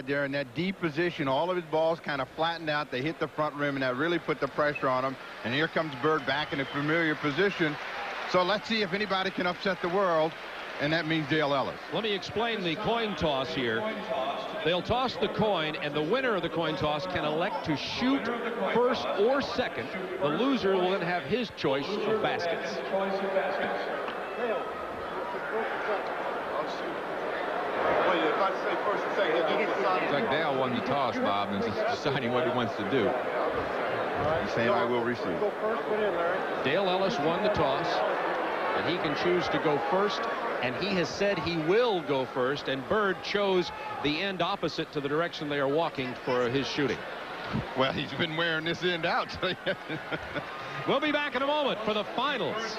There in that deep position, all of his balls kind of flattened out. They hit the front rim, and that really put the pressure on him. And here comes Bird back in a familiar position. So let's see if anybody can upset the world, and that means Dale Ellis. Let me explain the coin toss here. They'll toss the coin, and the winner of the coin toss can elect to shoot first or second. The loser will then have his choice of baskets. It's like Dale won the toss, Bob, and is deciding what he wants to do. He's saying, I will receive. Dale Ellis won the toss, and he can choose to go first, and he has said he will go first, and Bird chose the end opposite to the direction they are walking for his shooting. Well, he's been wearing this end out. We'll be back in a moment for the finals.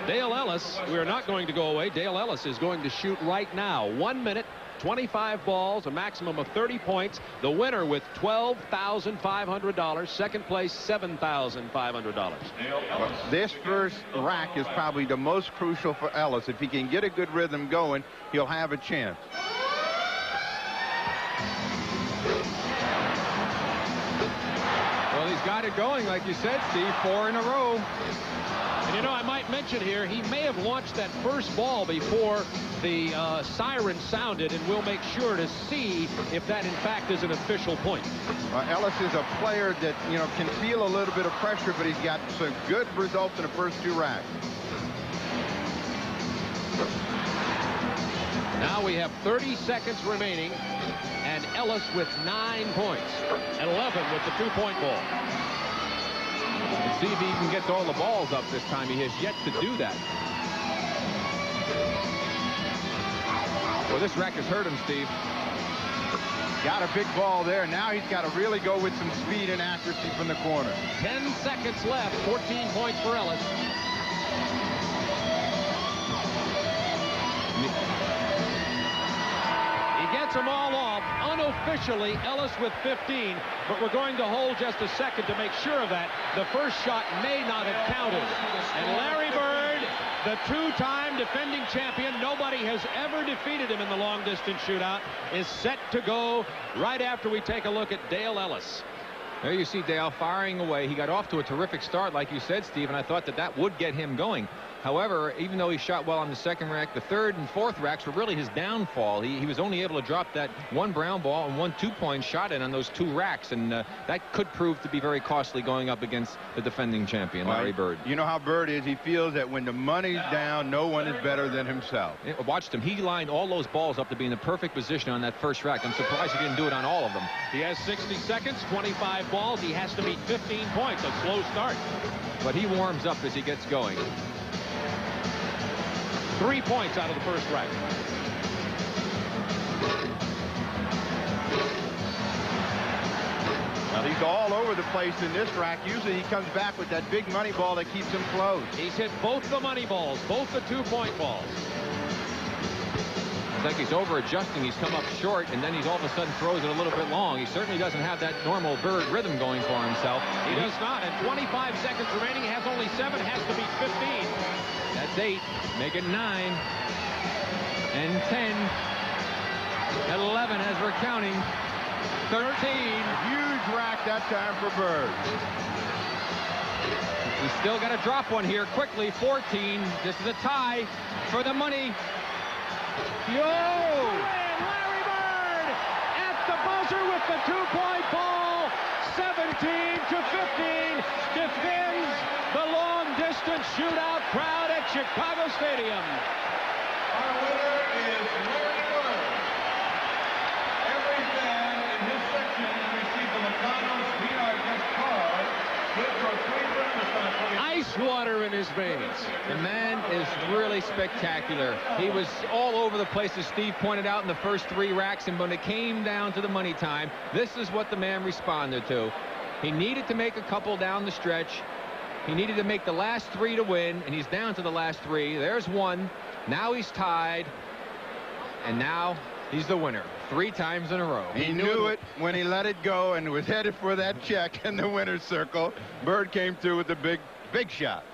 Dale Ellis, we are not going to go away. Dale Ellis is going to shoot right now. 1 minute, 25 balls, a maximum of 30 points. The winner with $12,500. Second place, $7,500. This first rack is probably the most crucial for Ellis. If he can get a good rhythm going, he'll have a chance. Well, he's got it going, like you said, Steve, 4 in a row. And you know, I might mention here, he may have launched that first ball before the siren sounded, and we'll make sure to see if that in fact is an official point. Ellis is a player that, you know, can feel a little bit of pressure, but he's got some good results in the first 2 racks. Now we have 30 seconds remaining, and Ellis with 9 points, and 11 with the 2-point ball. Let's see if he even gets all the balls up this time. He has yet to do that. Well, this rack has hurt him, Steve. Got a big ball there. Now he's got to really go with some speed and accuracy from the corner. 10 seconds left. 14 points for Ellis. He gets them all off. Unofficially, Ellis with 15, but we're going to hold just a second to make sure of that. The first shot may not have counted. And Larry Bird, the 2-time defending champion, nobody has ever defeated him in the long-distance shootout, is set to go right after we take a look at Dale Ellis. There you see Dale firing away. He got off to a terrific start, like you said, Steve, and I thought that that would get him going. However, even though he shot well on the second rack, the third and fourth racks were really his downfall. He was only able to drop that 1 brown ball and 1 2-point shot in on those 2 racks, and that could prove to be very costly going up against the defending champion, Larry Bird. You know how Bird is. He feels that when the money's down, no one is better than himself. Watched him. He lined all those balls up to be in the perfect position on that first rack. I'm surprised he didn't do it on all of them. He has 60 seconds, 25 balls. He has to meet 15 points, a slow start. But he warms up as he gets going. 3 points out of the first rack. Well, he's all over the place in this rack. Usually he comes back with that big money ball that keeps him close. He's hit both the money balls, both the 2-point balls. It's like he's over-adjusting. He's come up short, and then he's all of a sudden throws it a little bit long. He certainly doesn't have that normal Bird rhythm going for himself. He does not. And 25 seconds remaining. He has only 7. Has to beat 15. That's 8. Make it 9. And 10. 11 as we're counting. 13. Huge rack that time for Bird. He's still got to drop one here quickly. 14. This is a tie for the money. Yo! And Larry Bird at the buzzer with the 2-point ball. 17 to 15. Defends the long-distance shootout crowd at Chicago Stadium. Our winner is Larry Bird. Every fan in his section received a McDonald's VR gift card with your favorite Ice water in his veins. The man is really spectacular. He was all over the place, as Steve pointed out, in the first 3 racks, and when it came down to the money time, this is what the man responded to. He needed to make a couple down the stretch. He needed to make the last 3 to win, and he's down to the last 3. There's 1. Now he's tied, and now he's the winner 3 times in a row. He knew it when he let it go and was headed for that check in the winner's circle. Bird came through with a big shot.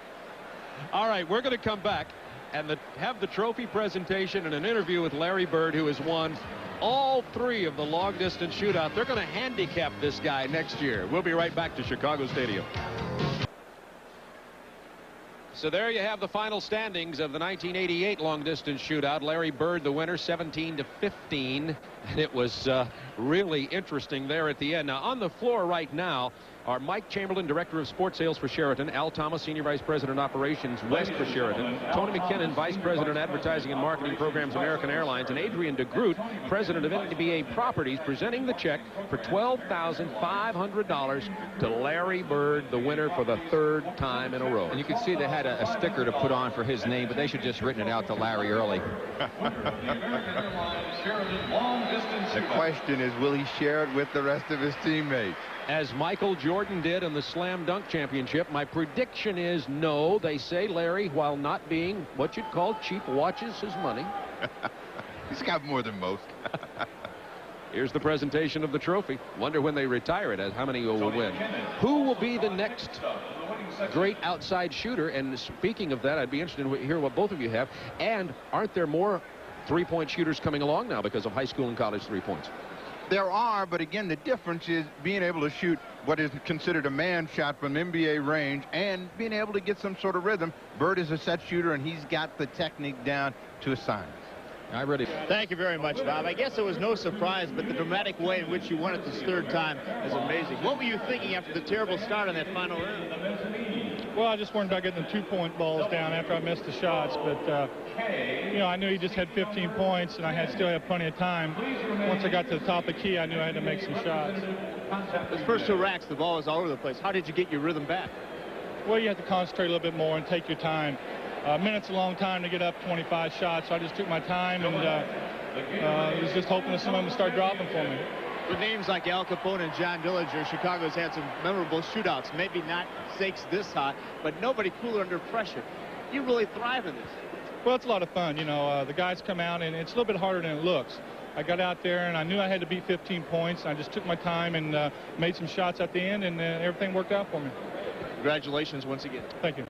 All right, we're going to come back. and have the trophy presentation and an interview with Larry Bird, who has won all 3 of the long distance shootout. They're going to handicap this guy next year. We'll be right back to Chicago Stadium. So there you have the final standings of the 1988 long distance shootout. Larry Bird the winner, 17-15, and it was really interesting there at the end. Now on the floor right now are Mike Chamberlain, Director of Sports Sales for Sheraton, Al Thomas, Senior Vice President Operations West for Sheraton, Tony McKinnon, Vice President Advertising and Marketing Programs American Airlines, and Adrian DeGroot, President of NBA Properties, presenting the check for $12,500 to Larry Bird, the winner for the 3rd time in a row. And you can see they had a sticker to put on for his name, but they should just written it out to Larry early. The question is, will he share it with the rest of his teammates? As Michael Jordan did in the Slam Dunk Championship, my prediction is no. They say Larry, while not being what you'd call cheap, watches his money. He's got more than most. Here's the presentation of the trophy. Wonder when they retire it, as how many will win. Who will be the next great outside shooter? And speaking of that, I'd be interested to hear what both of you have. And aren't there more three-point shooters coming along now because of high school and college three-points? There are, but again, the difference is being able to shoot what is considered a man shot from NBA range and being able to get some sort of rhythm. Bird is a set shooter, and he's got the technique down to a science. Thank you very much, Bob. I guess it was no surprise, but the dramatic way in which you won it this 3rd time is amazing. What were you thinking after the terrible start on that final round? Well, I just worried about getting the 2-point balls down after I missed the shots, but you know, I knew he just had 15 points, and I still had plenty of time. Once I got to the top of the key, I knew I had to make some shots. Those first 2 racks, the ball was all over the place. How did you get your rhythm back? Well, you have to concentrate a little bit more and take your time. A minute's a long time to get up 25 shots, so I just took my time and was just hoping that someone would start dropping for me. With names like Al Capone and John Dillinger, Chicago's had some memorable shootouts. Maybe not stakes this high, but nobody cooler under pressure. You really thrive in this. Well, it's a lot of fun. You know, the guys come out, and it's a little bit harder than it looks. I got out there, and I knew I had to beat 15 points. And I just took my time and made some shots at the end, and everything worked out for me. Congratulations once again. Thank you.